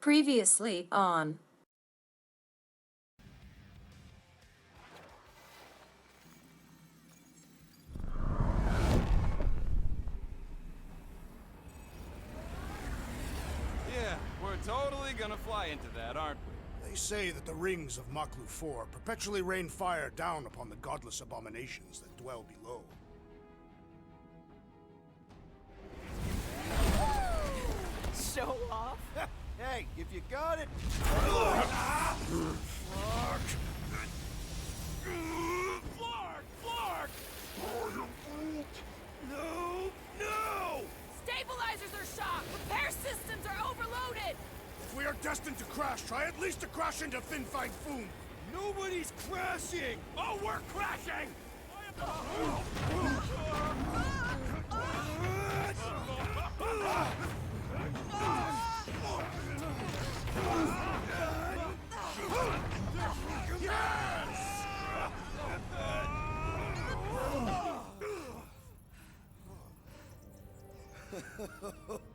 Previously on. Yeah, we're totally gonna fly into that, aren't we? They say that the rings of Maklu 4 perpetually rain fire down upon the godless abominations that dwell below. Show off? Hey, if you got it! Flark! Flark! No! No! Stabilizers are shot! Repair systems are overloaded! If we are destined to crash, try at least to crash into Fin Fang Foom! Nobody's crashing! Oh, we're crashing!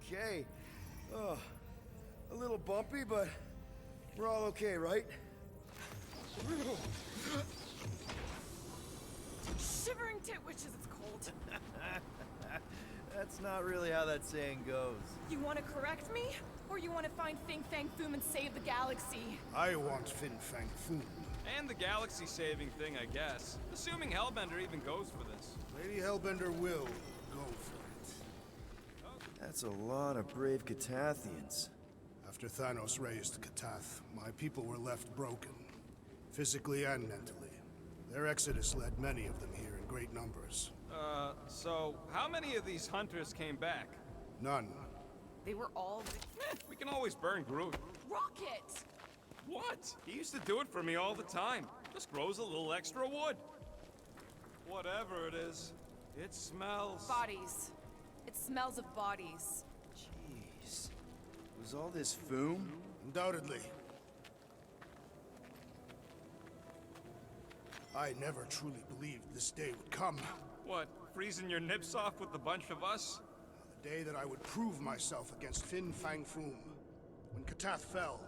Okay. Oh, a little bumpy, but we're all okay, right? Shivering tit witches, it's cold. That's not really how that saying goes. You want to correct me? Or you want to find Fin Fang Foom and save the galaxy? I want Fin Fang Foom. And the galaxy-saving thing, I guess. Assuming Hellbender even goes for this. Lady Hellbender will go for it. That's a lot of brave Catathians. After Thanos raised Katath, my people were left broken, physically and mentally. Their exodus led many of them here in great numbers. So how many of these hunters came back? None. They were all... We can always burn Groot. Rocket! What? He used to do it for me all the time. Just grows a little extra wood. Whatever it is, it smells. Bodies. It smells of bodies. Jeez. Was all this Foom? Undoubtedly. I never truly believed this day would come. What, freezing your nips off with a bunch of us? The day that I would prove myself against Fin Fang Foom. When Katath fell,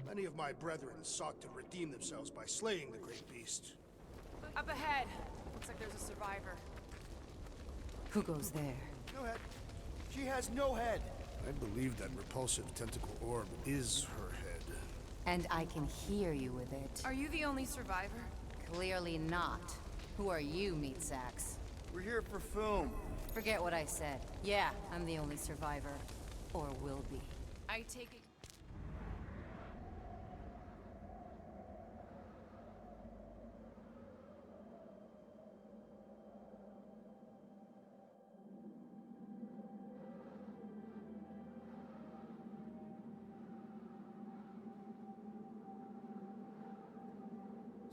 many of my brethren sought to redeem themselves by slaying the great beast. Up ahead. Looks like there's a survivor. Who goes there? No head. She has no head. I believe that repulsive tentacle orb is her head. And I can hear you with it. Are you the only survivor? Clearly not. Who are you, meat sacks? We're here for Foom. Forget what I said. Yeah, I'm the only survivor. Or will be. I take it...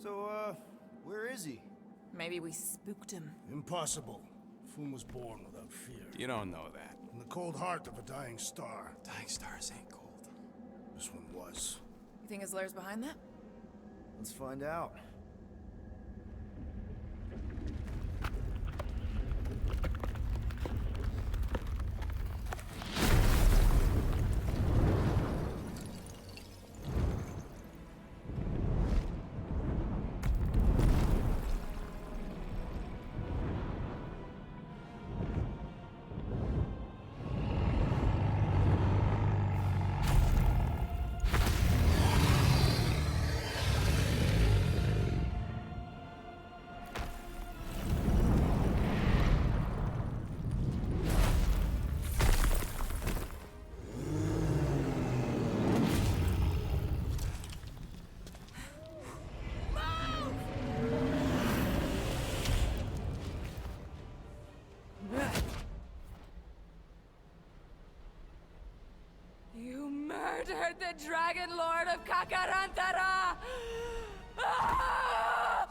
So, where is he? Maybe we spooked him. Impossible. Foom was born without fear. You don't know that. In the cold heart of a dying star. Dying stars ain't cold. This one was. You think his lair's behind that? Let's find out. You murdered the Dragon Lord of Kakarantara! Ah!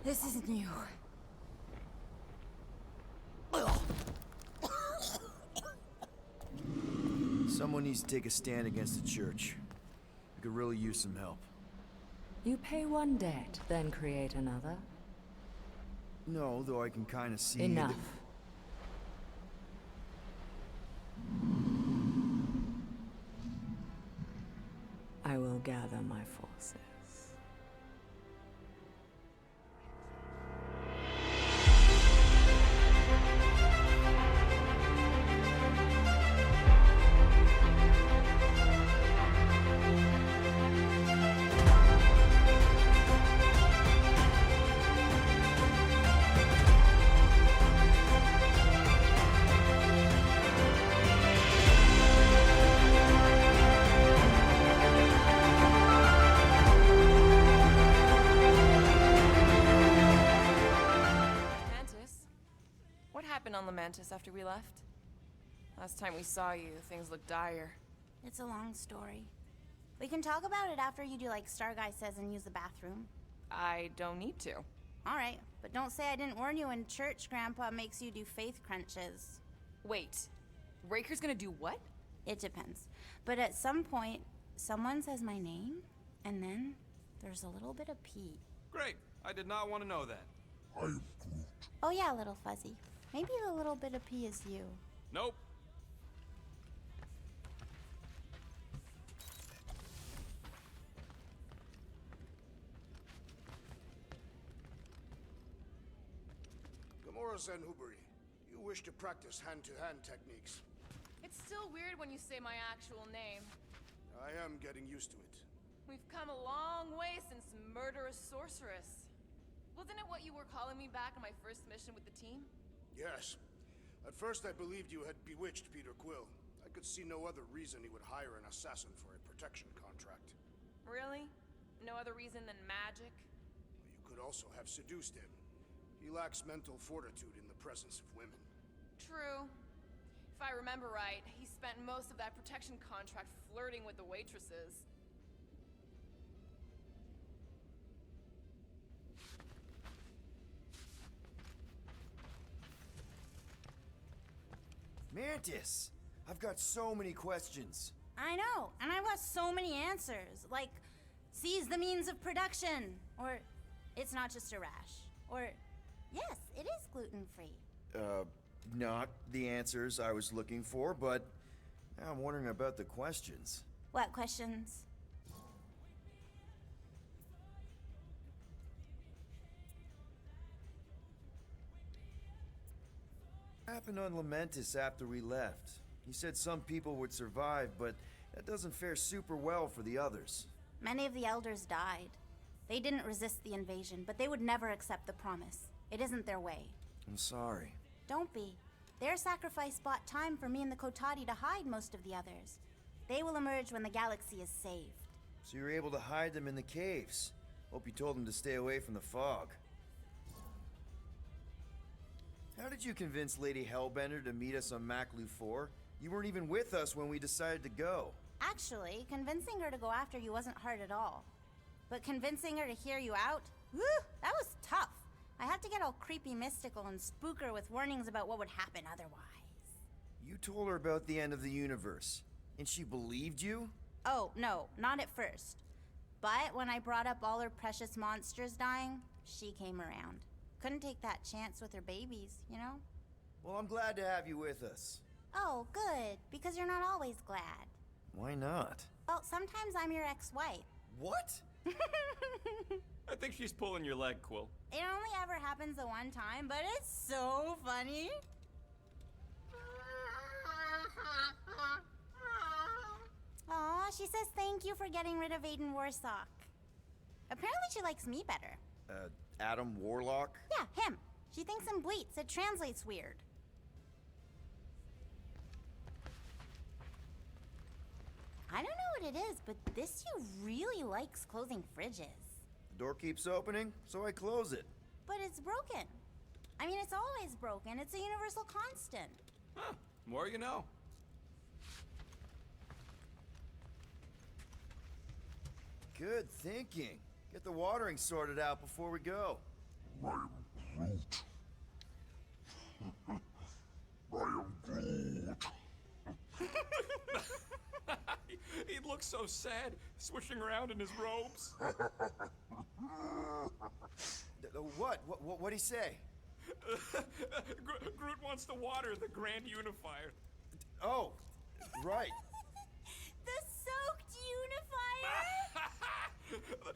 This is new. Someone needs to take a stand against the church. We could really use some help. You pay one debt, then create another. No, though I can kind of see... Enough. I will gather my forces. On the Mantis after we left? Last time we saw you, things looked dire. It's a long story. We can talk about it after you do like Star Guy says and use the bathroom. I don't need to. Alright, but don't say I didn't warn you in church Grandpa makes you do faith crunches. Wait, Raker's gonna do what? It depends. But at some point, someone says my name, and then there's a little bit of pee. Great. I did not want to know that. Oh yeah, little fuzzy. Maybe the little bit of pee is you. Nope. Gamora Zenhuberi, you wish to practice hand-to-hand techniques. It's still weird when you say my actual name. I am getting used to it. We've come a long way since Murderous Sorceress. Wasn't it what you were calling me back on my first mission with the team? Yes. At first I believed you had bewitched Peter Quill. I could see no other reason he would hire an assassin for a protection contract. Really? No other reason than magic? You could also have seduced him. He lacks mental fortitude in the presence of women. True. If I remember right, he spent most of that protection contract flirting with the waitresses. Mantis! I've got so many questions. I know, and I want so many answers. Like, seize the means of production. Or, it's not just a rash. Or, yes, it is gluten-free. Not the answers I was looking for, but now I'm wondering about the questions. What questions? What happened on Lamentis after we left? You said some people would survive, but that doesn't fare super well for the others. Many of the elders died. They didn't resist the invasion, but they would never accept the promise. It isn't their way. I'm sorry. Don't be. Their sacrifice bought time for me and the Kotati to hide most of the others. They will emerge when the galaxy is saved. So you were able to hide them in the caves. Hope you told them to stay away from the fog. How did you convince Lady Hellbender to meet us on Maklu 4? You weren't even with us when we decided to go. Actually, convincing her to go after you wasn't hard at all. But convincing her to hear you out? Whew, that was tough. I had to get all creepy mystical and spook her with warnings about what would happen otherwise. You told her about the end of the universe, and she believed you? Oh, no, not at first. But when I brought up all her precious monsters dying, she came around. Couldn't take that chance with her babies, you know? Well, I'm glad to have you with us. Oh, good, because you're not always glad. Why not? Well, sometimes I'm your ex-wife. What? I think she's pulling your leg, Quill. It only ever happens the one time, but it's so funny. Aw, she says thank you for getting rid of Aiden Warsock. Apparently she likes me better. Adam Warlock? Yeah, him. She thinks him bleats. It translates weird. I don't know what it is, but this you really likes closing fridges. The door keeps opening, so I close it. But it's broken. I mean, it's always broken. It's a universal constant. Huh, more you know. Good thinking. Get the watering sorted out before we go. I am Groot. I am Groot. He looks so sad, swishing around in his robes. What'd he say? Groot wants to water the Grand Unifier. Oh, right. The soaked unifier?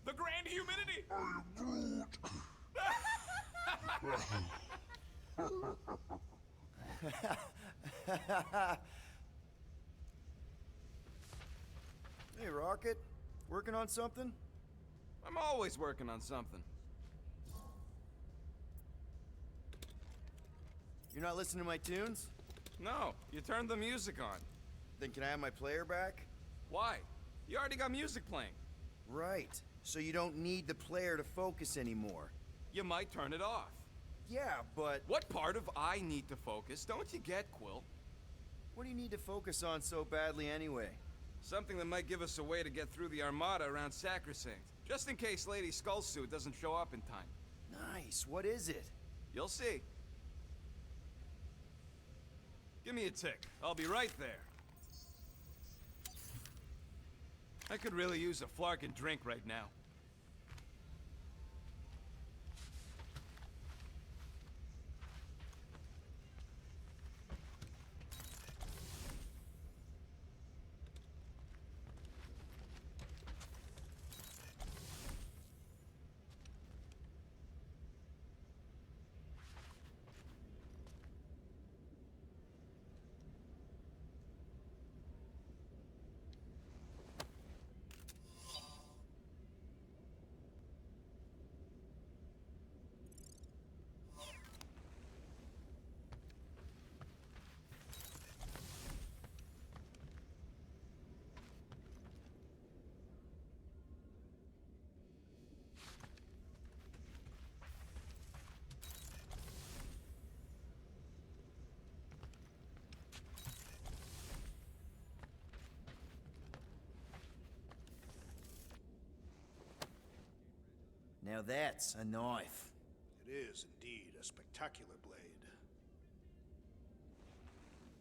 The Grand Humidity! I am Groot. Hey, Rocket. Working on something? I'm always working on something. You're not listening to my tunes? No, you turned the music on. Then can I have my player back? Why? You already got music playing. Right. So you don't need the player to focus anymore. You might turn it off. Yeah, but What part of I need to focus don't you get, Quill? what do you need to focus on so badly anyway? Something that might give us a way to get through the Armada around Sacrosanct. Just in case Lady Skullsuit doesn't show up in time. Nice. What is it? You'll see. Give me a tick. I'll be right there. I could really use a flarkin' drink right now. Now that's a knife. It is indeed a spectacular blade.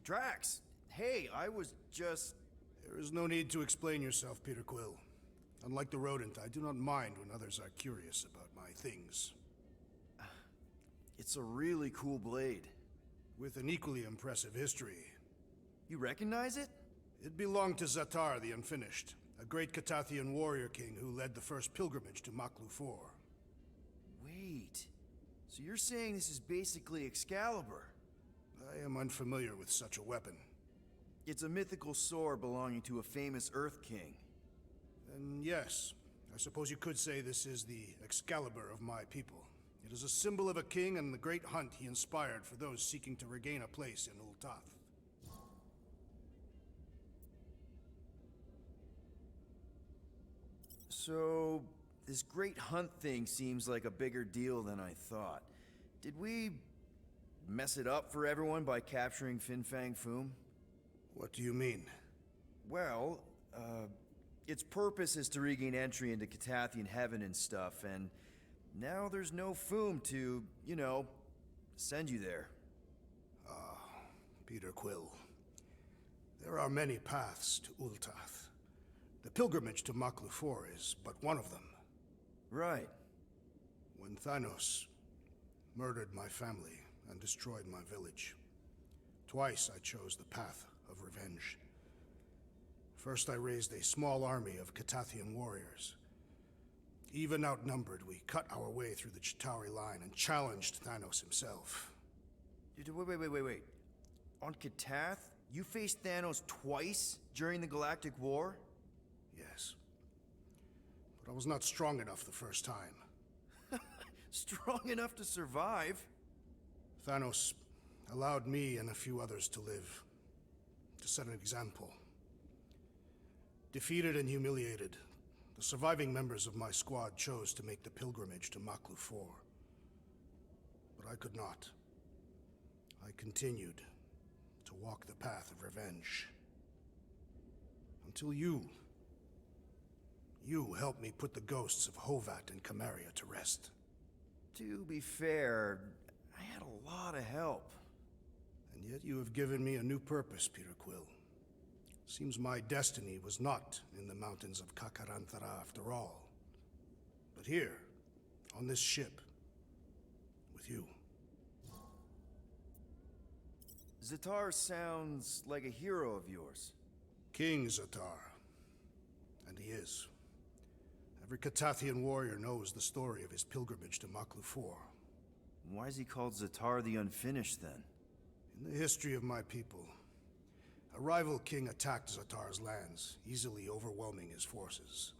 Drax, hey, I was just... There is no need to explain yourself, Peter Quill. Unlike the rodent, I do not mind when others are curious about my things. It's a really cool blade. With an equally impressive history. You recognize it? It belonged to Zatar the Unfinished, a great Katathian warrior king who led the first pilgrimage to Maklu 4. Wait, so you're saying this is basically Excalibur? I am unfamiliar with such a weapon. It's a mythical sword belonging to a famous Earth King. And yes, I suppose you could say this is the Excalibur of my people. It is a symbol of a king and the great hunt he inspired for those seeking to regain a place in Ul'Tath. So, this great hunt thing seems like a bigger deal than I thought. Did we mess it up for everyone by capturing Fin Fang Foom? What do you mean? Well, its purpose is to regain entry into Katathian heaven and stuff, and now there's no Foom to, you know, send you there. Peter Quill. There are many paths to Ul'Tath. The pilgrimage to Maklu 4 is but one of them. Right. When Thanos murdered my family and destroyed my village, twice I chose the path of revenge. First, I raised a small army of Katathian warriors. Even outnumbered, we cut our way through the Chitauri line and challenged Thanos himself. Wait. On Katath, you faced Thanos twice during the Galactic War? Yes. But I was not strong enough the first time. Strong enough to survive? Thanos allowed me and a few others to live, to set an example. Defeated and humiliated, the surviving members of my squad chose to make the pilgrimage to Maklu 4. But I could not. I continued to walk the path of revenge. Until you helped me put the ghosts of Hovat and Kamaria to rest. To be fair, I had a lot of help. And yet you have given me a new purpose, Peter Quill. Seems my destiny was not in the mountains of Kakarantara after all. But here, on this ship, with you. Zatar sounds like a hero of yours. King Zatar. And he is. Every Katathian warrior knows the story of his pilgrimage to Maklu 4. Why is he called Zatar the Unfinished, then? In the history of my people, a rival king attacked Zatar's lands, easily overwhelming his forces.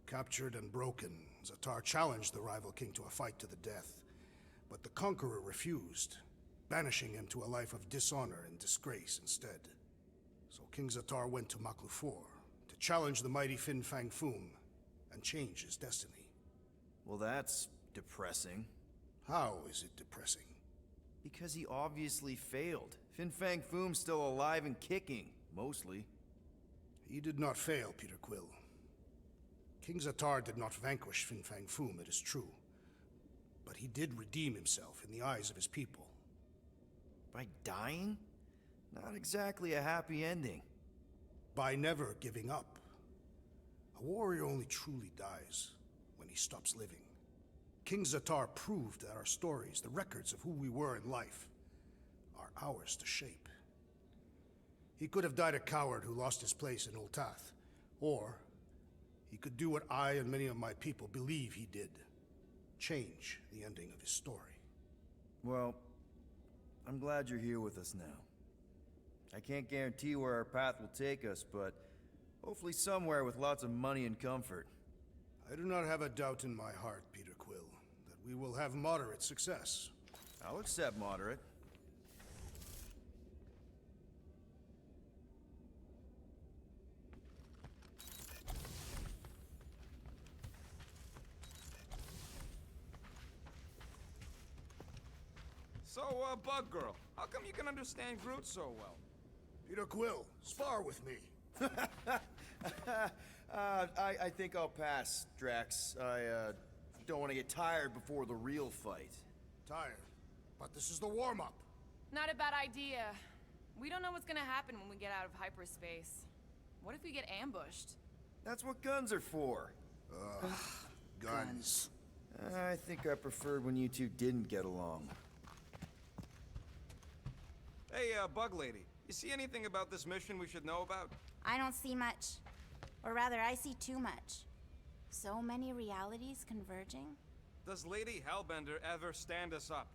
Captured and broken, Zatar challenged the rival king to a fight to the death, but the conqueror refused, banishing him to a life of dishonor and disgrace instead. So King Zatar went to Maklu 4 to challenge the mighty Fin Fang Foom and change his destiny. Well, that's depressing. How is it depressing? Because he obviously failed. Fin Fang Foom's still alive and kicking, mostly. He did not fail, Peter Quill. King Zatar did not vanquish Fin Fang Foom, it is true. But he did redeem himself in the eyes of his people. By dying? Not exactly a happy ending. By never giving up. A warrior only truly dies when he stops living. King Zatar proved that our stories, the records of who we were in life, are ours to shape. He could have died a coward who lost his place in Ultath, or he could do what I and many of my people believe he did. Change the ending of his story. Well, I'm glad you're here with us now. I can't guarantee where our path will take us, but hopefully somewhere with lots of money and comfort. I do not have a doubt in my heart, Peter Quill, that we will have moderate success. I'll accept moderate. So, Bug Girl, how come you can understand Groot so well? Peter Quill, spar with me. I think I'll pass, Drax. I don't want to get tired before the real fight. Tired, but this is the warm-up. Not a bad idea. We don't know what's gonna happen when we get out of hyperspace. What if we get ambushed? That's what guns are for. Guns. I think I preferred when you two didn't get along. Hey, Bug Lady, you see anything about this mission we should know about? I don't see much. Or rather, I see too much. So many realities converging. Does Lady Hellbender ever stand us up?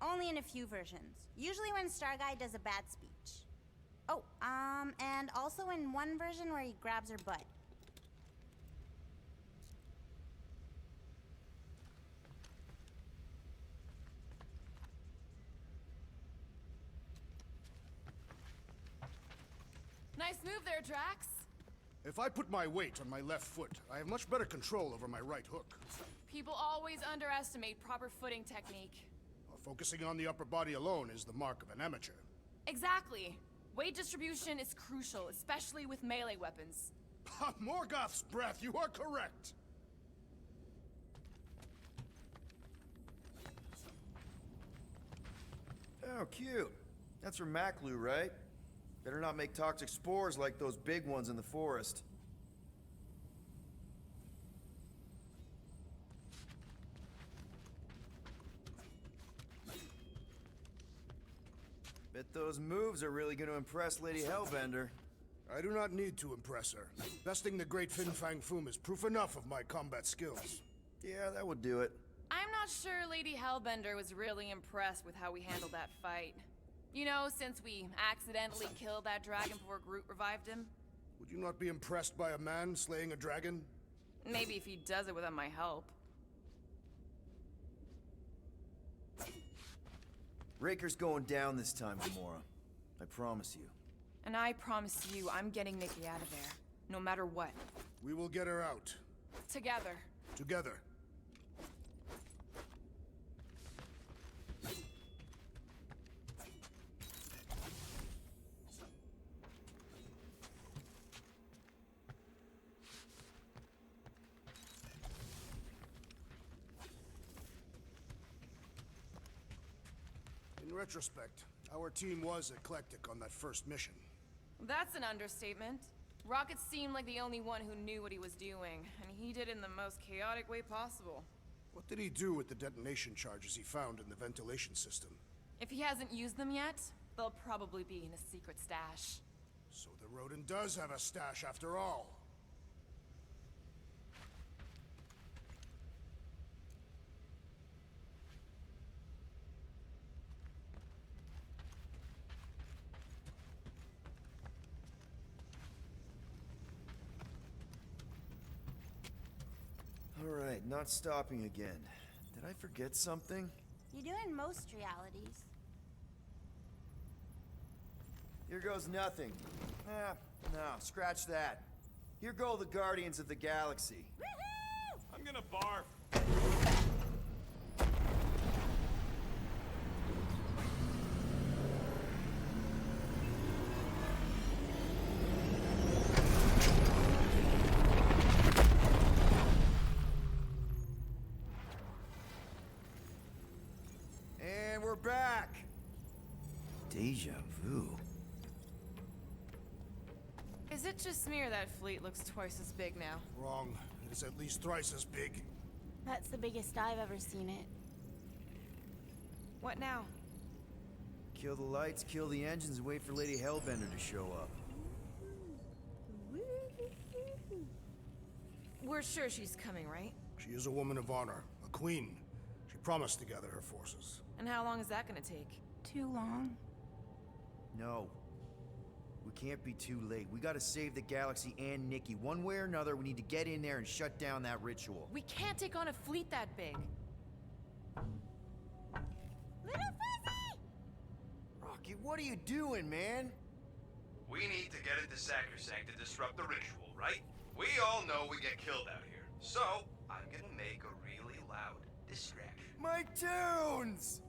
Only in a few versions. Usually when Star Guy does a bad speech. Oh, and also in one version where he grabs her butt. Nice move there, Drax. If I put my weight on my left foot, I have much better control over my right hook. People always underestimate proper footing technique. Focusing on the upper body alone is the mark of an amateur. Exactly. Weight distribution is crucial, especially with melee weapons. Morgoth's breath, you are correct! Oh, cute. That's from Maklu, right? Better not make toxic spores like those big ones in the forest. Bet those moves are really gonna impress Lady Hellbender. I do not need to impress her. Besting the great Fin Fang Foom is proof enough of my combat skills. Yeah, that would do it. I'm not sure Lady Hellbender was really impressed with how we handled that fight. You know, since we accidentally killed that dragon before Groot revived him. Would you not be impressed by a man slaying a dragon? Maybe if he does it without my help. Raker's going down this time, Gamora. I promise you. And I promise you, I'm getting Nikki out of there. No matter what. We will get her out. Together. Together. In retrospect, our team was eclectic on that first mission. That's an understatement. Rocket seemed like the only one who knew what he was doing, and he did it in the most chaotic way possible. What did he do with the detonation charges he found in the ventilation system? If he hasn't used them yet, they'll probably be in a secret stash. So the rodent does have a stash after all. Alright, not stopping again. Did I forget something? You do in most realities. Here goes nothing. No, scratch that. Here go the Guardians of the Galaxy. Woohoo! I'm gonna barf. And we're back! Deja vu. Is it just me or that fleet looks twice as big now? Wrong. It is at least thrice as big. That's the biggest I've ever seen it. What now? Kill the lights, kill the engines, and wait for Lady Hellbender to show up. We're sure she's coming, right? She is a woman of honor, a queen. She promised to gather her forces. And how long is that gonna take? Too long. No. We can't be too late. We gotta save the galaxy and Nikki. One way or another, we need to get in there and shut down that ritual. We can't take on a fleet that big. Little Fuzzy! Rocky, what are you doing, man? We need to get into Sacrosanct to disrupt the ritual, right? We all know we get killed out here. So, I'm gonna make a really loud distraction. My tunes!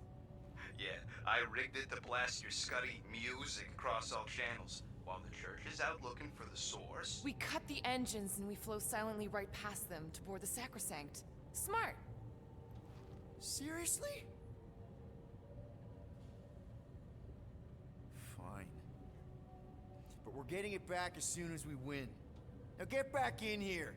Yeah, I rigged it to blast your scuddy music across all channels, while the church is out looking for the source. We cut the engines and we flow silently right past them to board the Sacrosanct. Smart. Seriously? Fine. But we're getting it back as soon as we win. Now get back in here!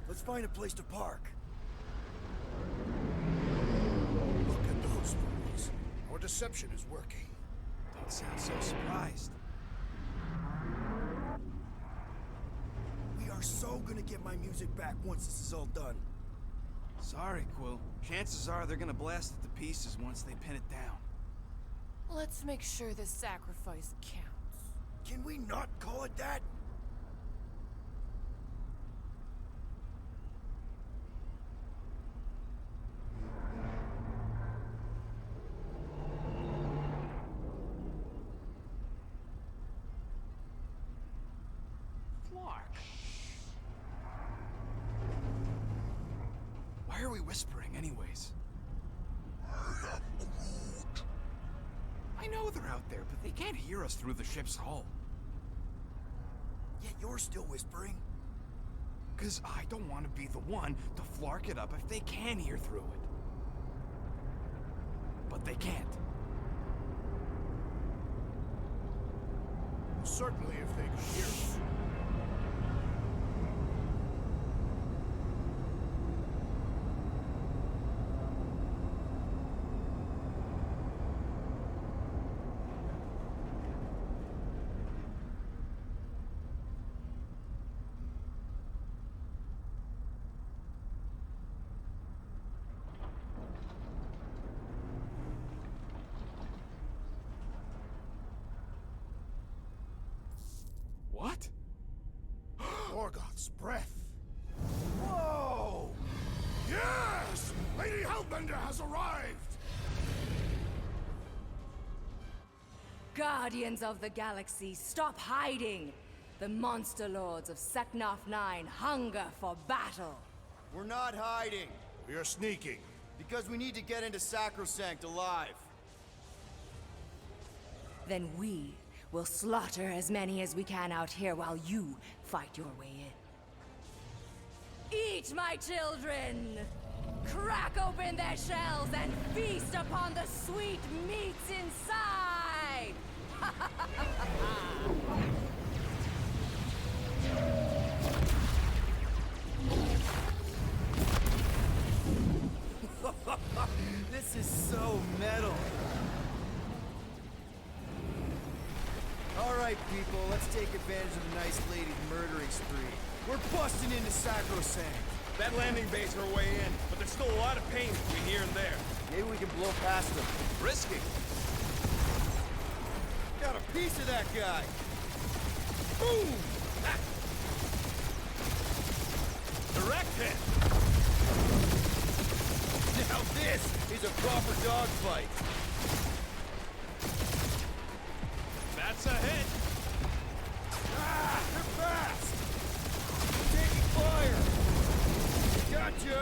Let's find a place to park. Look at those fools. Our deception is working. Don't sound so surprised. We are so gonna get my music back once this is all done. Sorry, Quill. Chances are they're gonna blast it to pieces once they pin it down. Let's make sure this sacrifice counts. Can we not call it that? Why are we whispering anyways? I know they're out there, but they can't hear us through the ship's hull. Yet you're still whispering. 'Cause I don't want to be the one to flark it up if they can hear through it. But they can't. Certainly if they could hear us. What? Morgoth's breath. Whoa! Yes! Lady Hellbender has arrived! Guardians of the Galaxy, stop hiding! The monster lords of Seknarf 9 hunger for battle! We're not hiding. We are sneaking. Because we need to get into Sacrosanct alive. Then we will slaughter as many as we can out here while you fight your way in. Eat, my children! Crack open their shells and feast upon the sweet meats inside! This is so metal. Alright, people, let's take advantage of the nice lady's murdering spree. We're busting into Sacrosanct. That landing bay's our way in, but there's still a lot of pain between here and there. Maybe we can blow past them. Risky. Got a piece of that guy. Boom! Ah. Direct hit. Now this is a proper dogfight. That's a hit. Ah, they're fast. They're taking fire. Gotcha.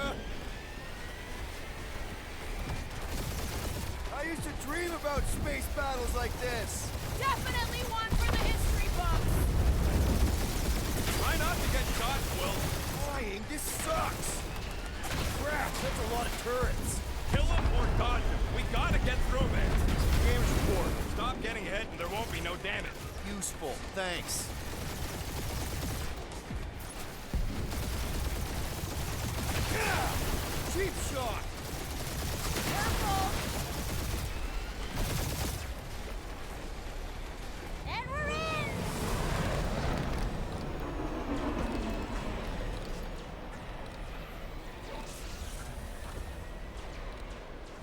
I used to dream about space battles like this. Definitely one for the history books. Try not to get shot, Will. Flying, this sucks. Crap, that's a lot of turrets. Kill them or dodge them. We gotta get through there. Damage report. Stop getting ahead and there won't be no damage. Useful, thanks. Cheap shot. Careful! And we're in!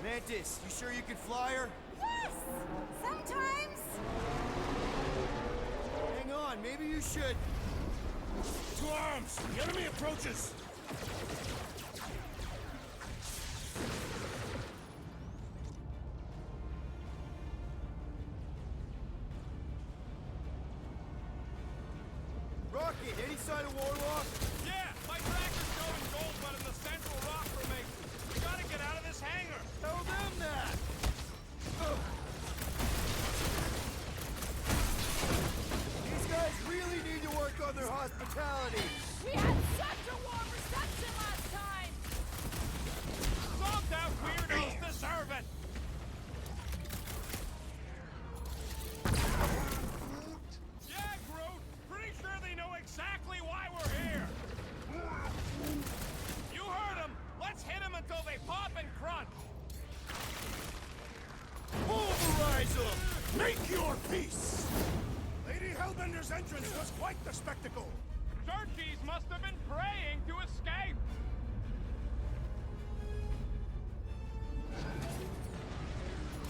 Mantis, you sure you can fly her? Yes! Sometimes! Hang on, maybe you should. To arms! The enemy approaches! Rocket, any sign of Warlock? Yeah, my tracker's going gold, but in the central rock formation. We gotta get out of this hangar. Tell them that! Ugh. These guys really need to work on their hospitality. We had such a warm reception last time! Zonked out weirdos deserve it. Yeah, Groot. Pretty sure they know exactly why we're here. You heard them. Let's hit them until they pop and crunch. Pulverize them! Make your peace! Lady Hellbender's entrance was quite the spectacle. Xerxes must have been praying to escape.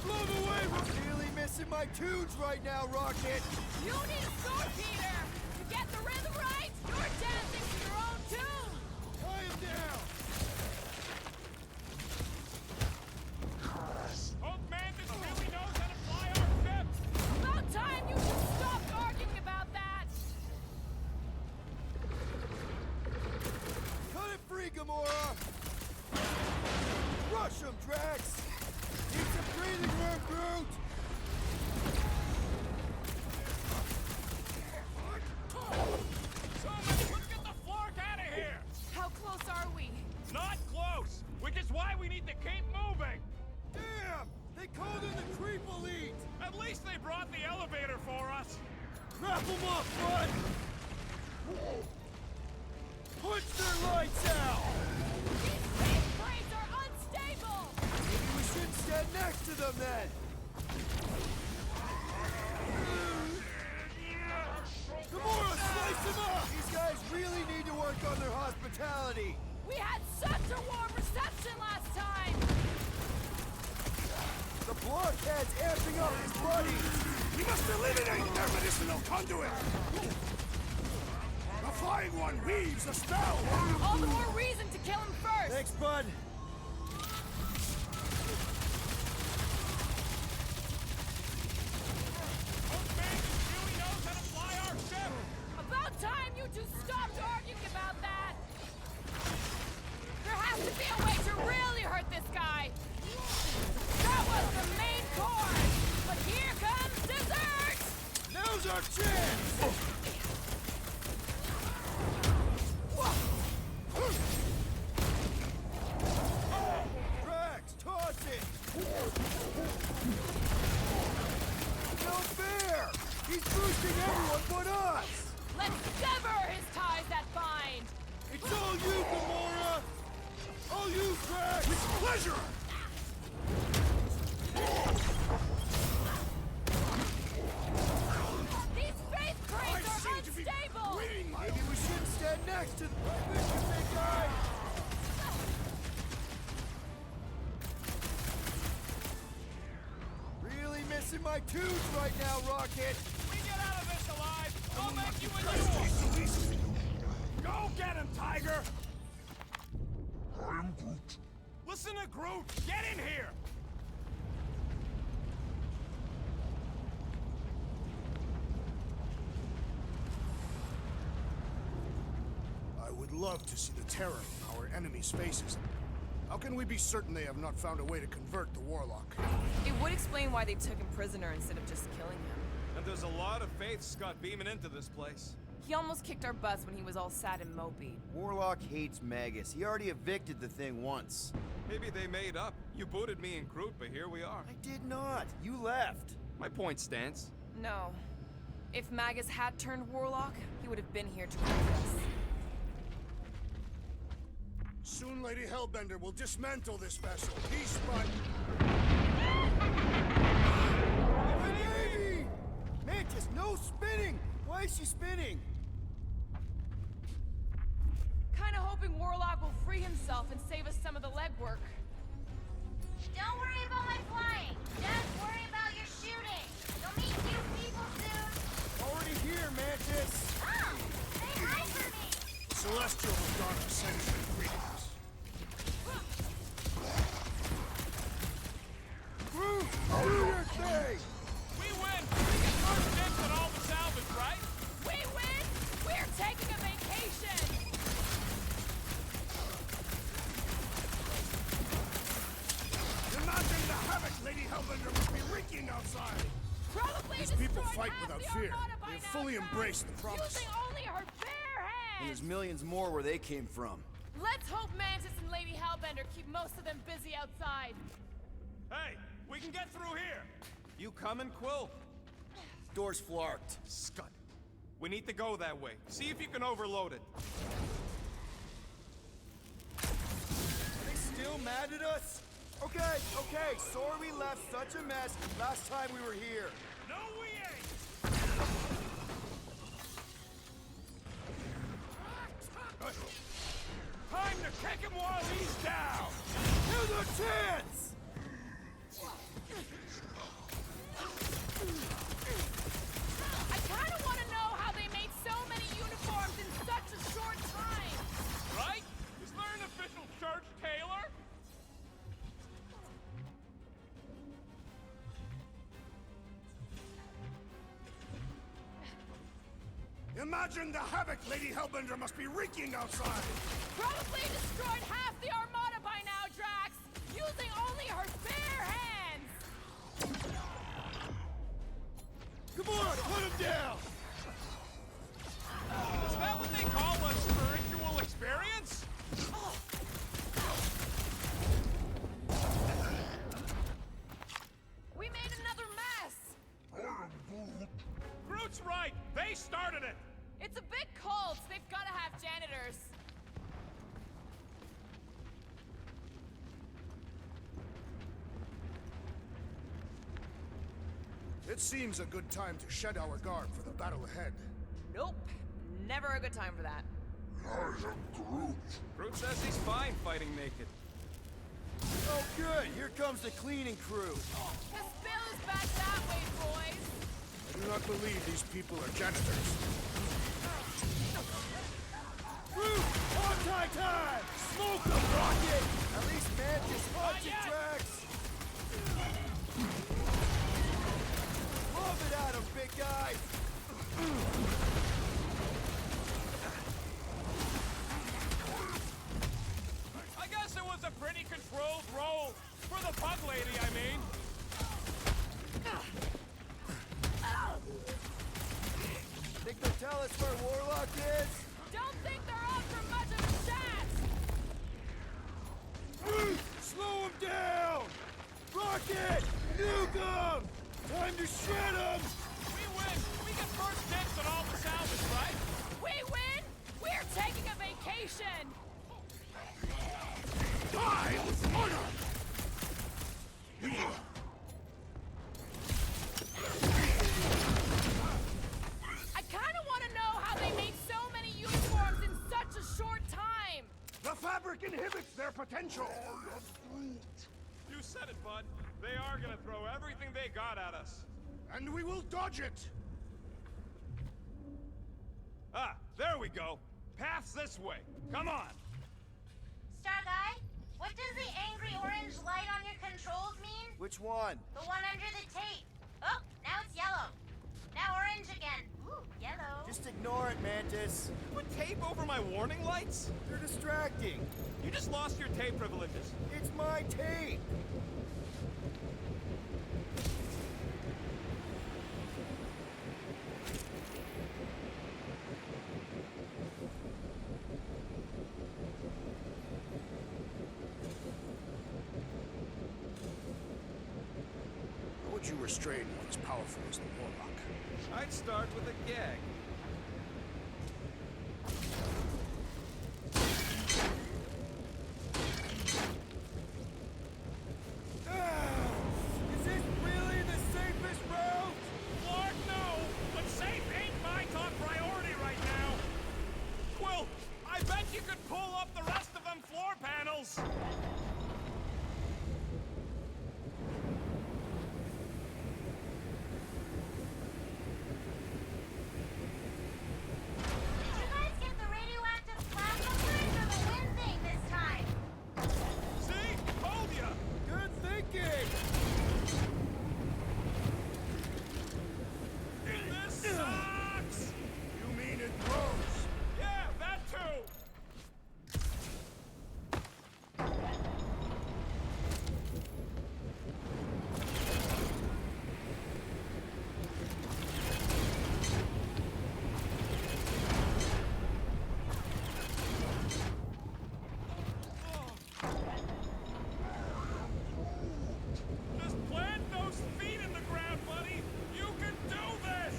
Blow away! We're really missing my tunes right now, Rocket! You need Sword Peter! To get the rhythm right, you're dancing to your own tune! I am down! Hope Mantis really knows how to fly our ship. About time you just stopped arguing about that! Cut it free, Gamora! Rush him, Drax! Need some breathing room, Groot! Somebody, let's get the Flark out of here. How close are we? Not close, which is why we need to keep moving. Damn! They called in the Creep Elite! At least they brought the elevator for us. Wrap them up, bud! Punch their lights out! These space planes are unstable! Maybe we should stand next to them then! Gamora, slice them up! These guys really need to work on their hospitality! We had such a warm reception last time! The blockhead's amping up his buddies! We must eliminate their medicinal conduit! The Flying One weaves a spell! All the more reason to kill him first! Thanks, bud! Hope Mantis really knows how to fly our ship. About time you two stopped arguing about that! There has to be a way to really hurt this guy! Now's our chance! Drax, toss it! No fair! He's boosting everyone but us! Let's sever his ties that bind! It's all you, Gamora! All you, Drax! With pleasure! These faith crates are seem to be unstable! winning my Maybe we shouldn't stand next to the big guy! Really missing my tunes right now, Rocket! We get out of this alive, I'll make you a duel! Go get him, Tiger! I am Groot. Listen to Groot! Get in here! I would love to see the terror on our enemies' faces. How can we be certain they have not found a way to convert the Warlock? It would explain why they took him prisoner instead of just killing him. And there's a lot of faith Scott beaming into this place. He almost kicked our butts when he was all sad and mopey. Warlock hates Magus. He already evicted the thing once. Maybe they made up. You booted me and Groot, but here we are. I did not. You left. My point stands. No. If Magus had turned Warlock, he would have been here to protect us. Soon Lady Hellbender will dismantle this vessel, piece by... My baby! Mantis, no spinning! Why is she spinning? Kinda hoping Warlock will free himself and save us some of the legwork. Don't worry about my flying. Just worry about your shooting. You'll meet new people soon. Already here, Mantis! Oh, say hi for me. Celestial was gone for centuries. Greetings. Groot, do your thing! We win! We get first dibs on all the salvage, right? We win! We're taking a vacation! Imagine the havoc Lady Hellbender must be wreaking outside! Probably These people destroyed fight half without the fear. Armada by They have now, fully Drax, embraced the promise. Using only her bare And hands! there's millions more where they came from. Let's hope Mantis and Lady Hellbender keep most of them busy outside. Hey, we can get through here! You coming, Quill? Door's flarked. Scud. We need to go that way. See if you can overload it. Are they still mad at us? Okay, sorry we left such a mess last time we were here. No, we ain't! Time to kick him while he's down! Here's our chance! I kinda wanna know how they made so many uniforms in such a short time! Right? Is there an official church tailor? Imagine the havoc Lady Hellbender must be wreaking outside! Probably destroyed half the Armada by now, Drax! Using only her bare hands! Come on, put him down! Is that what they call a spiritual experience? We made another mess! I am Groot. Groot's right! They started it! It's a big cult. They've gotta have janitors. It seems a good time to shed our guard for the battle ahead. Nope. Never a good time for that. I am Groot. Groot says he's fine fighting naked. Oh good, here comes the cleaning crew. The spill is back that way, boys. I do not believe these people are janitors. Groot, time! Smoke the rocket! At least Mantis punch it, Drax! Love it at him, big guy! I guess it was a pretty controlled roll. For the pug lady, I mean. Think they'll tell us where Warlock is? Don't think they're up for much of a chance! Slow him down! Rocket! Nuke him! Time to shit him! We win! We get first dibs on all the salvage, right? We win! We're taking a vacation! Die with honor! I kinda wanna know how they made so many uniforms in such a short time! The fabric inhibits their potential! You said it, bud. They are gonna throw everything they got at us. And we will dodge it! Ah, there we go. Path's this way. Come on. Star Guy, what does the angry orange light on your controls mean? Which one? The one under the tape. Oh, now it's yellow. Now orange again. Ooh, yellow. Just ignore it, Mantis. Put tape over my warning lights? They're distracting. You just lost your tape privileges. It's my tape. How would you restrain one as powerful as the Warlock? I'd start with a gag. Is this really the safest route? Lord, no! But safe ain't my top priority right now! Well, I bet you could pull up the rest of them floor panels! Did you guys get the radioactive flash upgrades or the wind thing this time? See? Told ya! Good thinking. This sucks! You mean it grows? Yeah, that too! Just plant those feet in the ground, buddy! You can do this!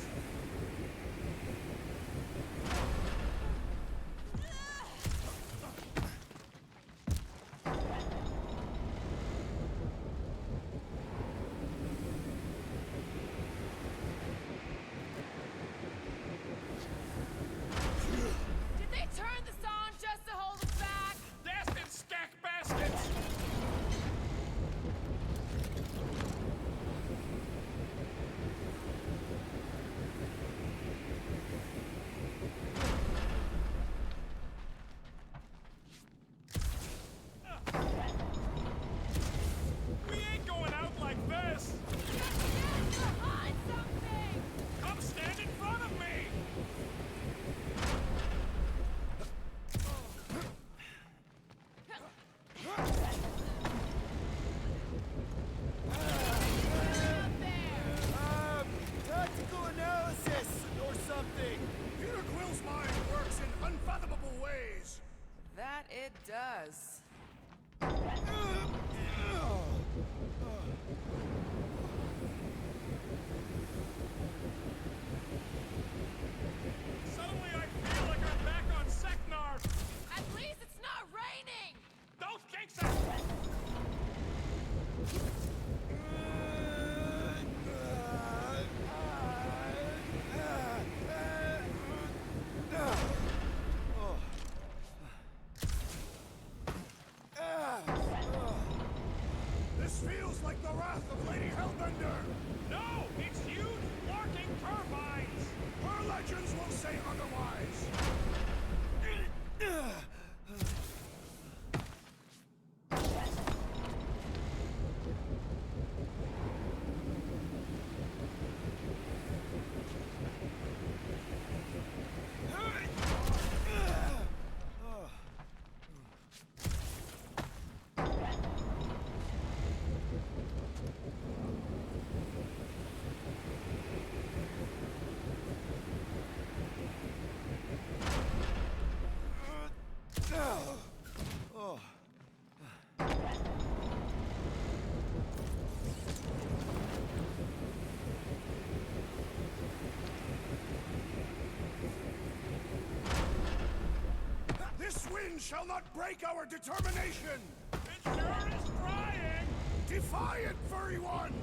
Did they turn this on just to hold us back? Dasted stack baskets! We ain't going out like this! Stand behind something! Come stand in front of me! Up there! Tactical analysis or something. Peter Quill's mind works in unfathomable ways! That it does. Suddenly I feel like I'm back on Seknar! At least it's not raining! Don't jinx it! This feels like the wrath of Lady Hellbender! No! It's huge working turbines! Her legends will say otherwise! Wind shall not break our determination! It sure is trying! Defy it, furry one!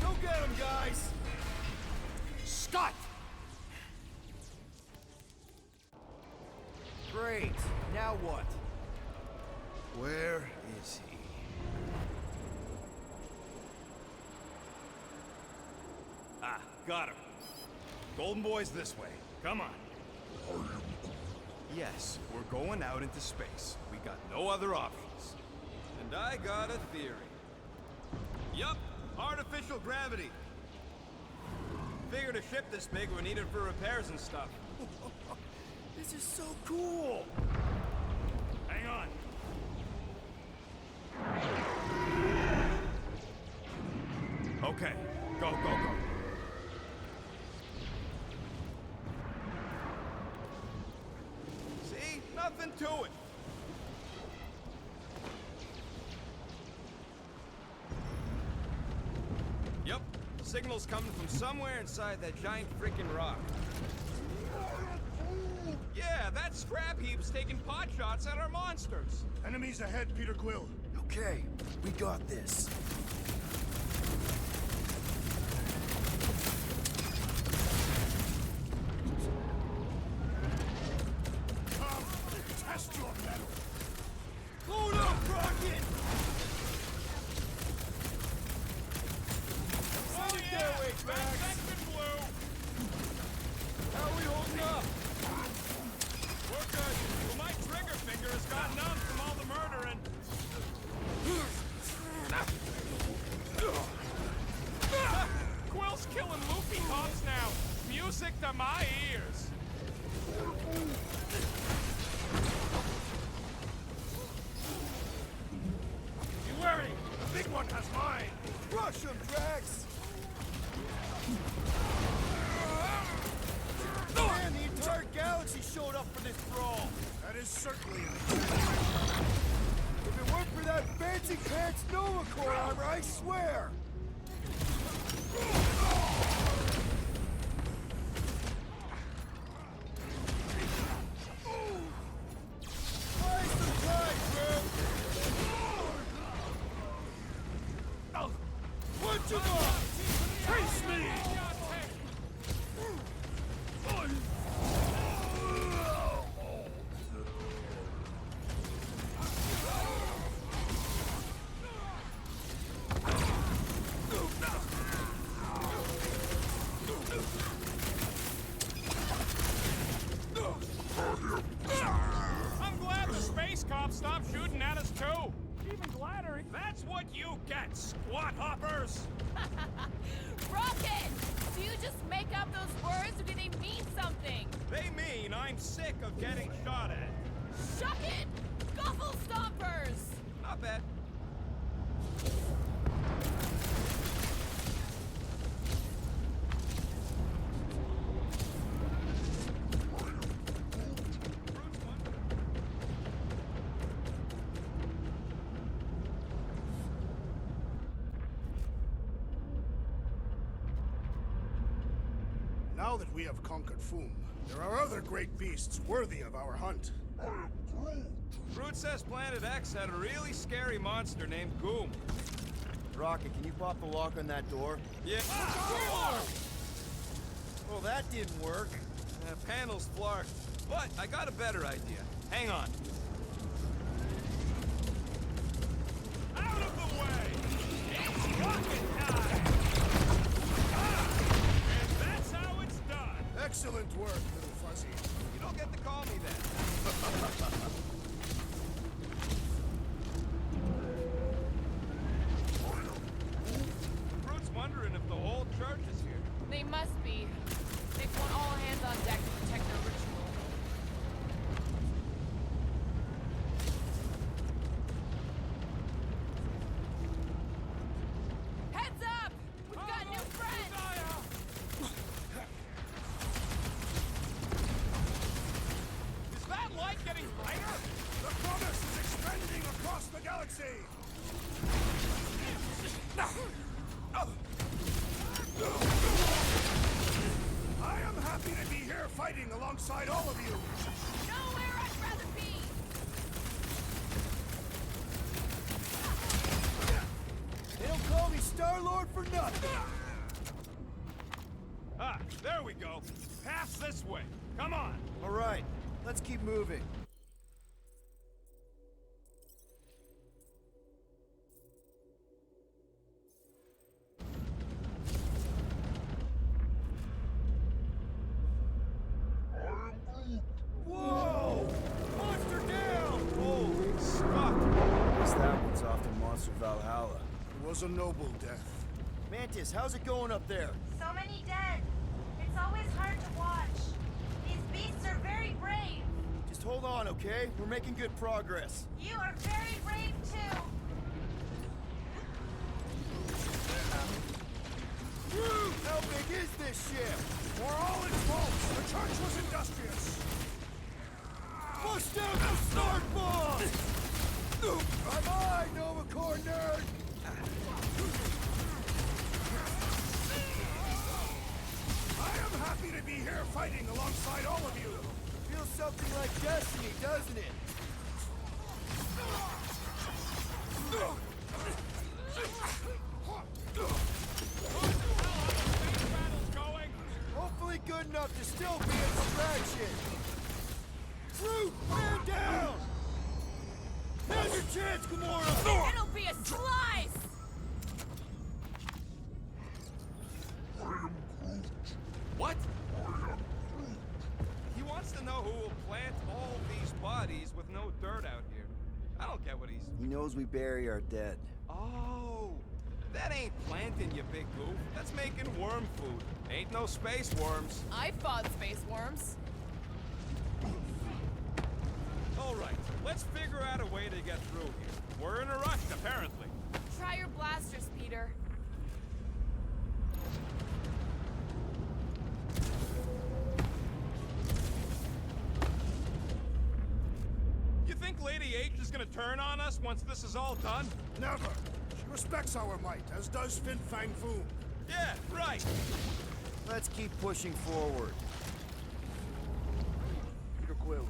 Go get him, guys! Scott! Great. Now what? Where is he? Ah, got him. Golden Boy's this way. Come on. Yes, we're going out into space. We got no other options. And I got a theory. Yup, artificial gravity. Figured a ship this big would need it for repairs and stuff. This is so cool! Hang on. Okay, go, go, go. See? Nothing to it. Yep, signal's coming from somewhere inside that giant freaking rock. Yeah, that scrap heap's taking pot shots at our monsters. Enemies ahead, Peter Quill. Okay, we got this. Come, test your metal. Load up, Rocket! Oh, yeah! Section blue! How we holding up? We're good. Well, my trigger finger has got numb from all the murdering. Quill's killing loopy cops now. Music to my ears. Be wary! The big one has mine! Rush him, Drax! Man, the entire galaxy showed up for this brawl! That is certainly If it weren't for that fancy pants Nova Corps armor, I swear! Nice surprise, bro! What you got? Face me! I'm glad the space cops stopped shooting at us too. Even gladder. That's what you get, squat hoppers. Rocket! Do you just make up those words or do they mean something? They mean I'm sick of getting shot at. Shuck it! Guffle stompers! Not bad. Now that we have conquered Foom, there are other great beasts worthy of our hunt. Groot says Planet X had a really scary monster named Goom. Rocket, can you pop the lock on that door? Yeah. Well, that didn't work. Panel's flarked. But I got a better idea. Hang on. Out of the way! It's rocket time! And that's how it's done. Excellent work, little fuzzy. You don't get to call me that. Groot's wondering if the whole church is here. They must be. They've want all hands on deck to protect their ritual. alongside all of you! Nowhere I'd rather be! They don't call me Star-Lord for nothing! Ah, there we go. Pass this way. Come on. All right, let's keep moving. Whoa! Monster down! Holy Scott. Guess that one's off to Monster Valhalla. It was a noble death. Mantis, how's it going up there? So many dead. It's always hard to watch. These beasts are very brave. Just hold on, okay? We're making good progress. You are very brave too. How big is this ship? For all its faults, the church was industrious. Bust down the STARFOX! Bye-bye, Nova Corps nerd! I am happy to be here fighting alongside all of you. Feels something like destiny, doesn't it? Hopefully good enough to still be a distraction. Root, man down! Now's your chance, Gamora! It'll be a slice! What? He wants to know who will plant all these bodies with no dirt out here. I don't get what he's... He knows we bury our dead. Oh, that ain't planting, you big goof. That's making worm food. Ain't no space worms. I fought space worms. All right, let's figure out a way to get through here. We're in a rush, apparently. Try your blasters, Peter. You think Lady H is gonna turn on us once this is all done? Never. She respects our might, as does Fin Fang Foom. Yeah, right. Let's keep pushing forward. Peter Quill,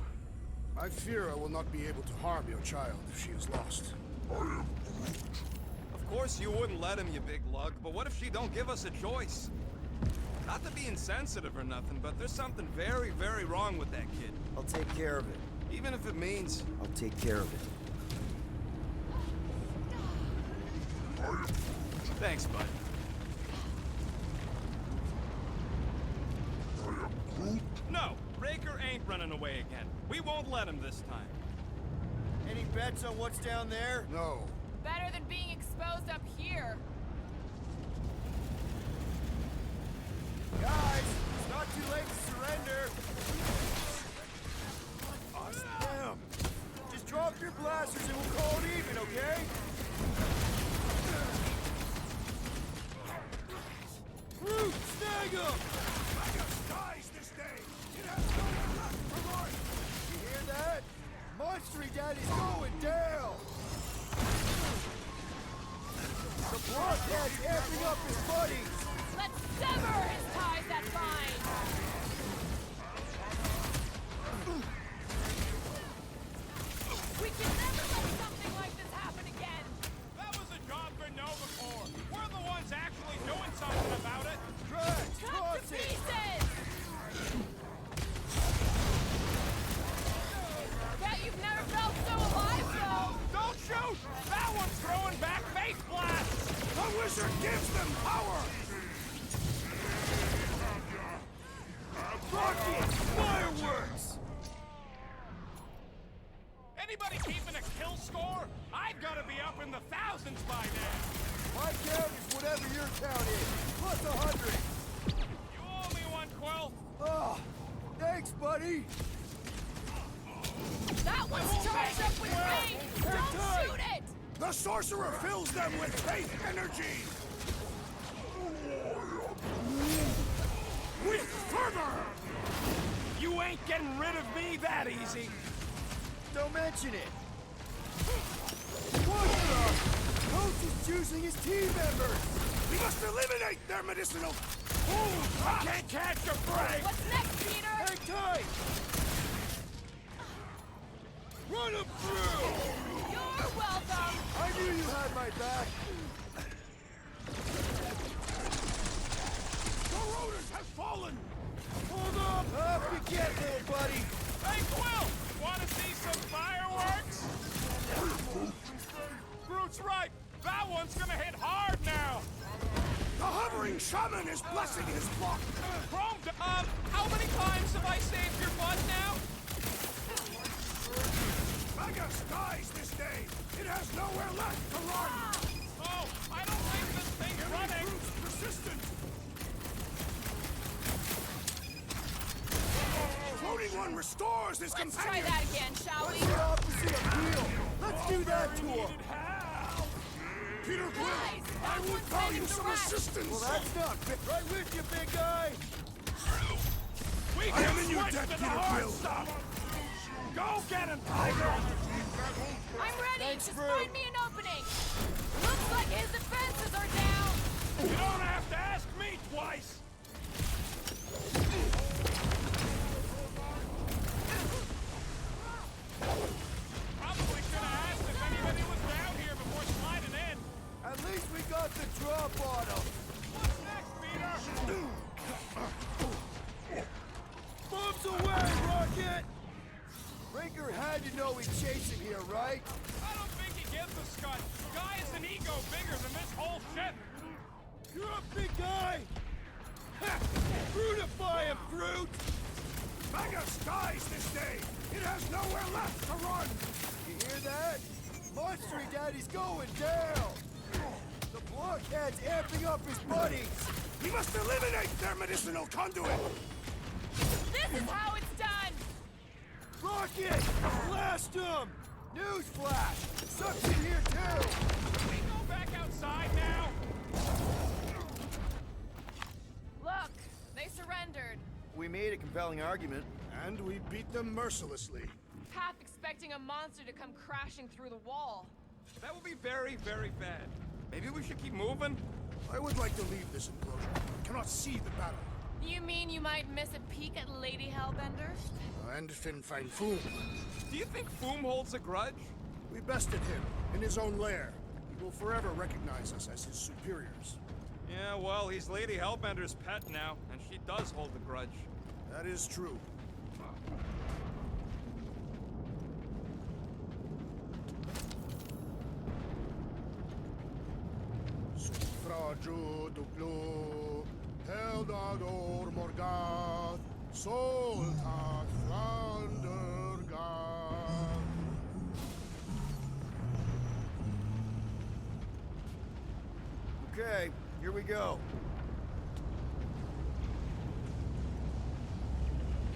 I fear I will not be able to harm your child if she is lost. Of course you wouldn't let him, you big lug, but what if she don't give us a choice? Not to be insensitive or nothing, but there's something very, very wrong with that kid. I'll take care of it. Even if it means... I'll take care of it. Thanks, bud. No, Raker ain't running away again. We won't let him this time. Any bets on what's down there? No. Better than being exposed up here. Guys, it's not too late to surrender. Us them. Just drop your blasters and we'll call it even, okay? Root, snag him! Magus dies this day! It has no one left for life! You hear that? Monstery Daddy's going down! The blockhead's amping up his buddies! Let's sever his ties that bind! We can never let something like this happen again! That was a job for Nova Corps. We're the ones actually doing something about it. Right, Cut to toss it! pieces! Bet you've never felt so alive, though! Don't shoot! That one's throwing back face blasts! The wizard gives them power! Rockets! Fireworks! Anybody keeping a kill score? I've got to be up in the thousands by now. My count is whatever your count is, plus 100. You owe me one, Quill. Oh, thanks, buddy. That one's charged up with rage! Don't shoot it! The sorcerer fills them with faith energy! With fervor! You ain't getting rid of me that easy. Don't mention it. What the? Coach is choosing his team members. We must eliminate their medicinal... I can't catch a break! What's next, Peter? Hang tight! Run him through! You're welcome! I knew you had my back. The Roders have fallen! Hold up! Up you get, little buddy! Hey, Quill! Want to see some fireworks? Groot's right! That one's gonna hit hard now! The hovering shaman is blessing his flock! Chrome, how many times have I saved your butt now? Magus dies this day! It has nowhere left to run! Oh, I don't think this thing's running! Groot's persistent! Floating one restores his Let's try companion! that again, shall we? The opposite of heal! Let's do that to him! Peter Quill, Guys, I that would one's value saving the some rest. assistance! Well, that's not fit. Right with you, big guy! We I can am in your switch debt, to the Peter hard Quill. stuff! Go get him, Tiger! I'm ready! Thanks, Just Groot. find me an opening! Looks like his defenses are down! You don't have to ask me twice! Probably should have asked if anybody was down here before sliding in. At least we got the drop on him! What's next, Peter? Bombs away, Rocket! Raker had to know we'd chase him here, right? I don't think he gives a scut. Guy has an ego bigger than this whole ship. You're a big guy! Ha! Brutify him, Groot! Magus dies this day! It has nowhere left to run! You hear that? Monster Daddy's going down! The blockhead's amping up his buddies! We must eliminate their medicinal conduit! This is how it's done! Rocket! Blast him! Newsflash! Sucks in here too! Can we go back outside now? Look, they surrendered. We made a compelling argument. And we beat them mercilessly. Half expecting a monster to come crashing through the wall. That would be very, very bad. Maybe we should keep moving? I would like to leave this enclosure. I cannot see the battle. You mean you might miss a peek at Lady Hellbender? And Fin Fang Foom. Do you think Foom holds a grudge? We bested him in his own lair. He will forever recognize us as his superiors. Yeah, well, he's Lady Hellbender's pet now, and she does hold a grudge. That is true. Suffragio duplo, Heldador Morgath, Soltat Flandergath. Okay, here we go.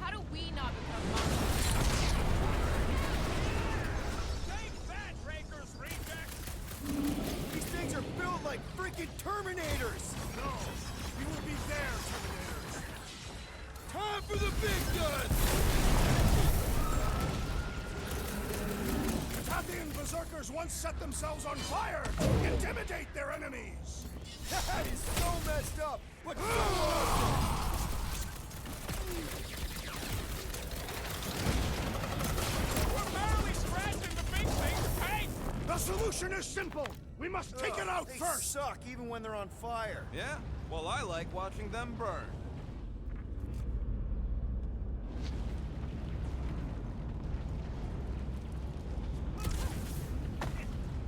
How do we not become monsters? Take that, Raker's rejects! These things are built like freaking Terminators! No, we will be there, Terminators. Time for the big guns! Tathian berserkers once set themselves on fire to intimidate their enemies. That is so messed up, but so awesome! We're barely scratching the big thing's paint! The solution is simple. We must take it out They first. suck even when they're on fire. Yeah? Well, I like watching them burn.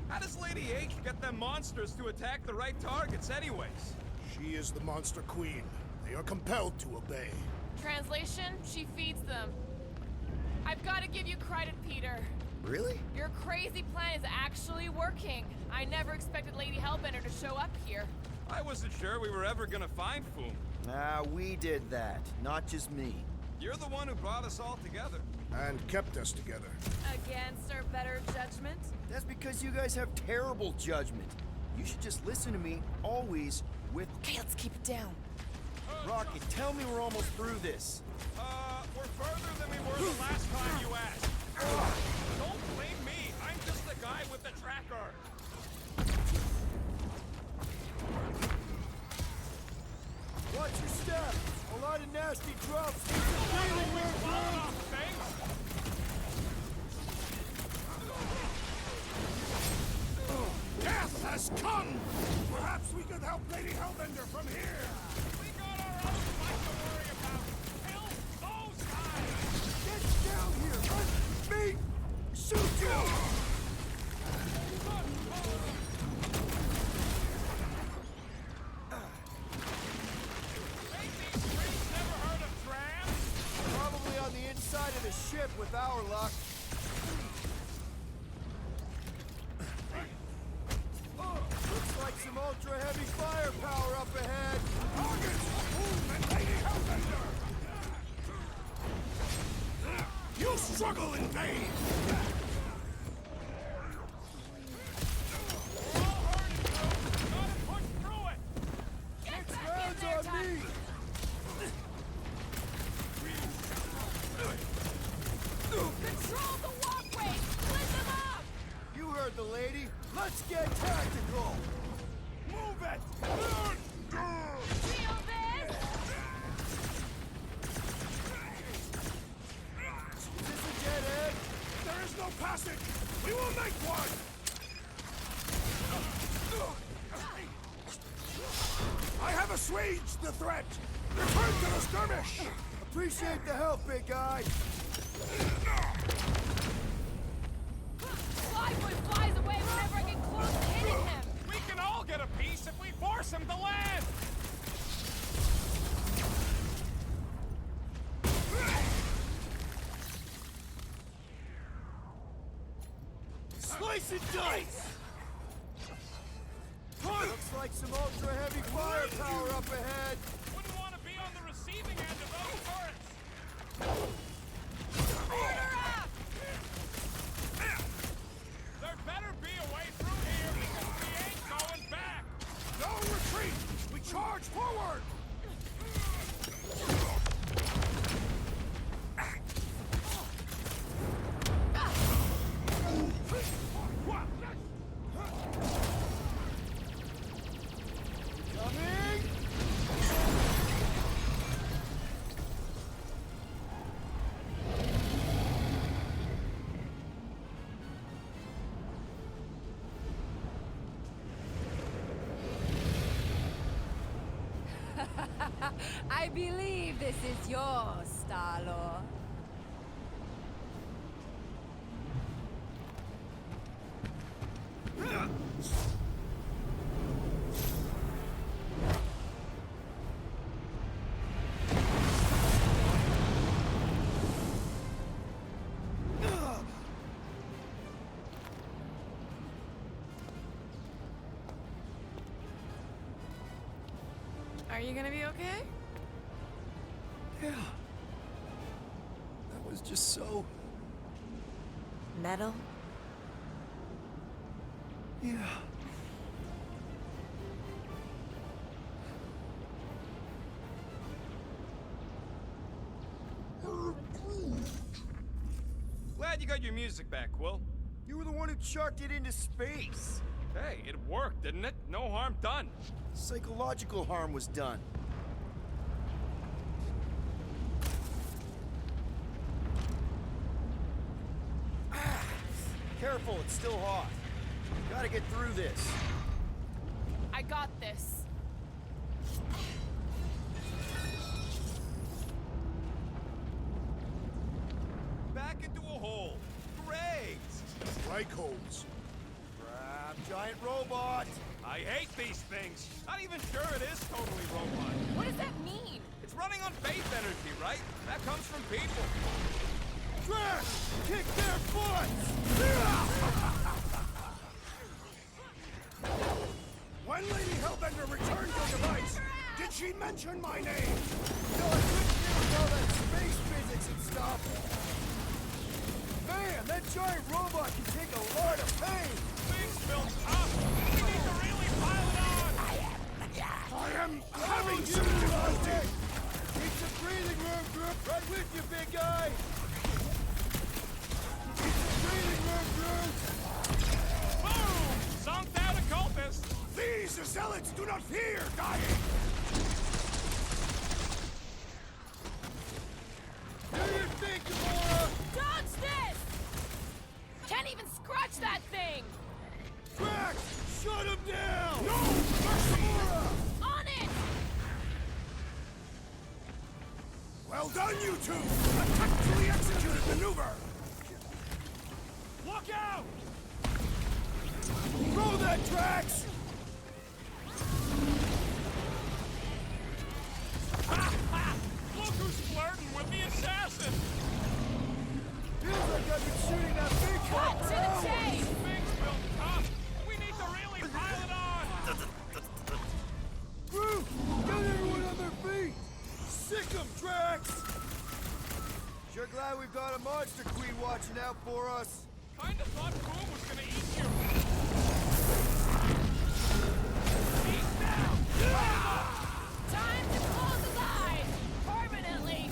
How does Lady H get them monsters to attack the right targets anyways? She is the monster queen. They are compelled to obey. Translation, she feeds them. I've got to give you credit, Peter. Really? Your crazy plan is actually working. I never expected Lady Hellbender to show up here. I wasn't sure we were ever gonna find Foom. Nah, we did that, not just me. You're the one who brought us all together. And kept us together. Against our better judgment? That's because you guys have terrible judgment. You should just listen to me, always, with... Okay, let's keep it down. Rocket, tell me we're almost through this. We're further than we were the last time you asked. Don't blame me. I'm just the guy with the tracker. Watch your step. A lot of nasty drops. Breathing room, Death has come! Perhaps we could help Lady Hellbender from here! We got our own fight to worry about. Kill those guys! Get down here! Let me shoot you! Ain't these streets never heard of trams? Probably on the inside of the ship with our luck. Looks like some ultra-heavy firepower up ahead. Targets! Boom and Lady Hellbender! You struggle in vain! We're all hurting, Drew. Gotta push through it. Get back in Rounds there, on Tuck. me! Control the walkway. Split them up. You heard the lady. Let's get tactical. Move it! Feel this? Is this a dead end? There is no passage! We will make one! I have assuaged the threat! Return to the skirmish! Appreciate the help, big guy. Flyboy flies away whenever I get close to hitting him. We can all get a piece if we force him to land. Slice and dice! Looks like some ultra-heavy firepower up ahead. Wouldn't want to be on the receiving end of those turrets. Order up. There better be a way through here because we ain't going back. No retreat! We charge forward! Coming! I believe this is yours, Star-Lord. Are you gonna be okay? Yeah. That was just so... Metal? Yeah. Glad you got your music back, Quill. You were the one who chucked it into space. Hey, it worked, didn't it? No harm done. Psychological harm was done. Careful, it's still hot. Gotta get through this. I got this. Back into a hole. Great! Strike holds. Grab giant robot. I hate these things. Not even sure it is totally robot. What does that mean? It's running on faith energy, right? That comes from people. Trash! Kick their butts! When Lady Hellbender returned her device, did she mention my name? No, I couldn't deal with all that space physics and stuff. Man, that giant robot can take a lot of pain. Things built up. We need to really pile it on. I am having some difficulty. Keep some breathing room, group. Right with you, big guy. Keep some breathing room, group. Boom! Zonked out a cultist. These zealots do not fear dying. Well done, you two! A tactfully executed maneuver! Look out! Throw that, Drax! Look who's flirting with the assassin! Feels like I've been shooting that big Cut to the chase! Things built tough. We need to really pile it on! Groot! Get everyone on their feet! Sick 'em, Drax! Sure glad we've got a monster queen watching out for us. Kinda thought Boom was gonna eat you. He's down! Time to close his eyes! Permanently!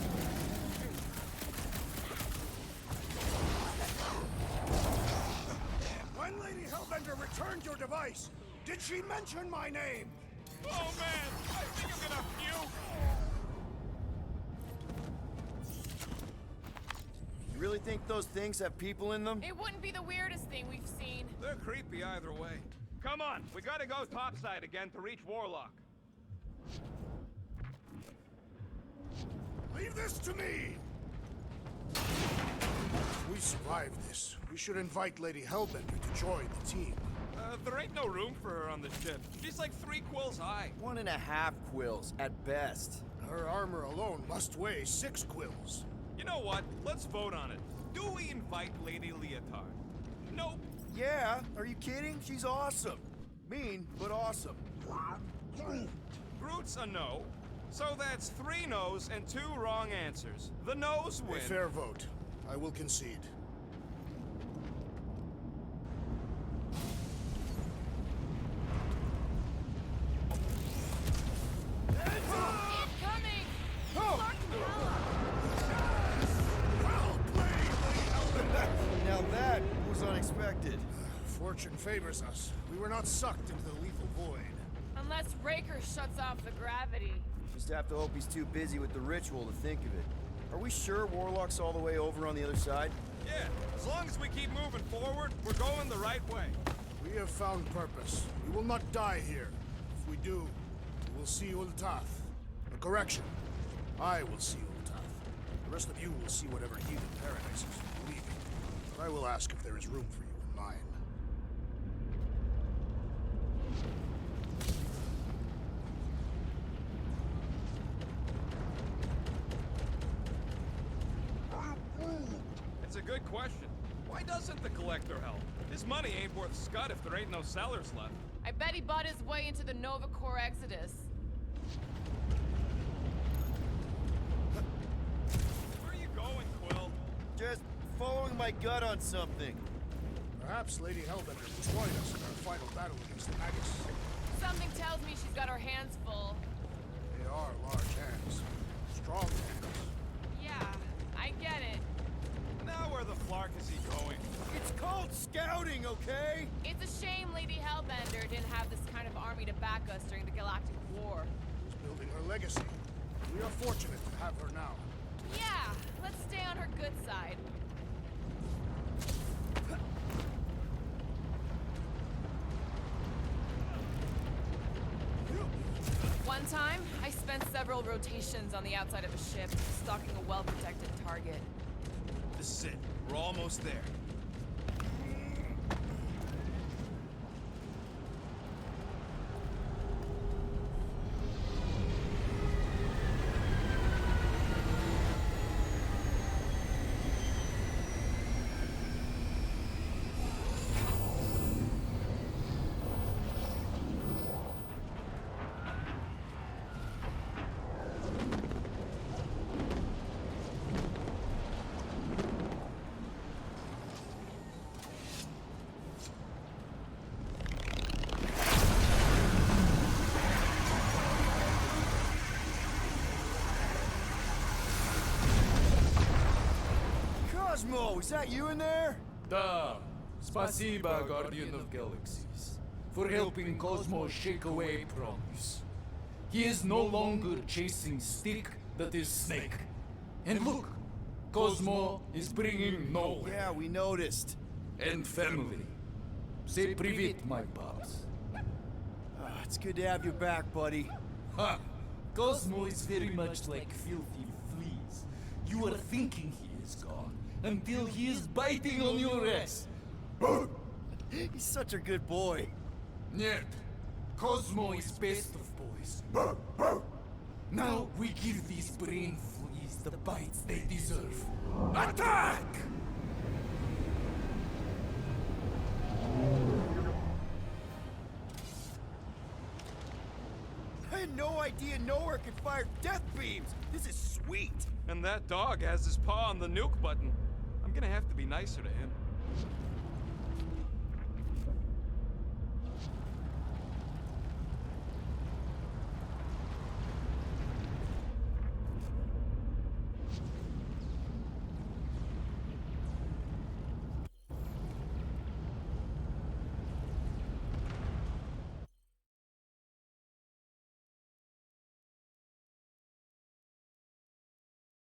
When Lady Hellbender returned your device, did she mention my name? Oh man, I think I'm gonna puke. You really think those things have people in them? It wouldn't be the weirdest thing we've seen. They're creepy either way. Come on, we gotta go topside again to reach Warlock. Leave this to me! If we survive this, we should invite Lady Hellbender to join the team. There ain't no room for her on the ship. She's like 3 quills high. 1.5 quills, at best. Her armor alone must weigh 6 quills. You know what? Let's vote on it. Do we invite Lady Leotard? Nope. Yeah, are you kidding? She's awesome. Mean, but awesome. Groot's a no. So that's 3 no's and 2 wrong answers. The no's A win. fair vote. I will concede. Incoming! Oh! Well played, Lady Hellbender! Now that was unexpected. Fortune favors us. We were not sucked into the lethal void. Unless Raker shuts off the gravity. Just have to hope he's too busy with the ritual to think of it. Are we sure Warlock's all the way over on the other side? Yeah, as long as we keep moving forward, we're going the right way. We have found purpose. We will not die here. If we do, we will see Ultath. A correction. I will see Ultath. The rest of you will see whatever heathen paradises you believe in. But I will ask if there is room for you in mine. It's a good question. Why doesn't the Collector help? His money ain't worth scud if there ain't no sellers left. I bet he bought his way into the Nova Corps Exodus. Where are you going, Quill? Just following my gut on something. Perhaps Lady Hellbender will join us in our final battle against the Magus. Something tells me she's got her hands full. They are large hands. Strong hands. Yeah, I get it. Now where the flark is he going? It's called scouting, okay? It's a shame Lady Hellbender didn't have this kind of army to back us during the Galactic War. She's building her legacy. We are fortunate to have her now. Yeah, let's stay on her good side. One time, I spent several rotations on the outside of a ship, stalking a well-protected target. This is it. We're almost there. Cosmo, is that you in there? Da. Spasiba, Guardian of Galaxies, for helping Cosmo shake away promise. He is no longer chasing stick that is snake. And look, Cosmo is bringing nowhere. Yeah, we noticed. And family. Say привет, my pops. It's good to have you back, buddy. Ha! Cosmo is very much like filthy fleas. You are thinking he is gone until he is biting on your ass. He's such a good boy. Нет, Cosmo is best of boys. Now we give these brain fleas the bites they deserve. Attack! I had no idea Nowhere could fire death beams. This is sweet. And that dog has his paw on the nuke button. I'm gonna have to be nicer to him.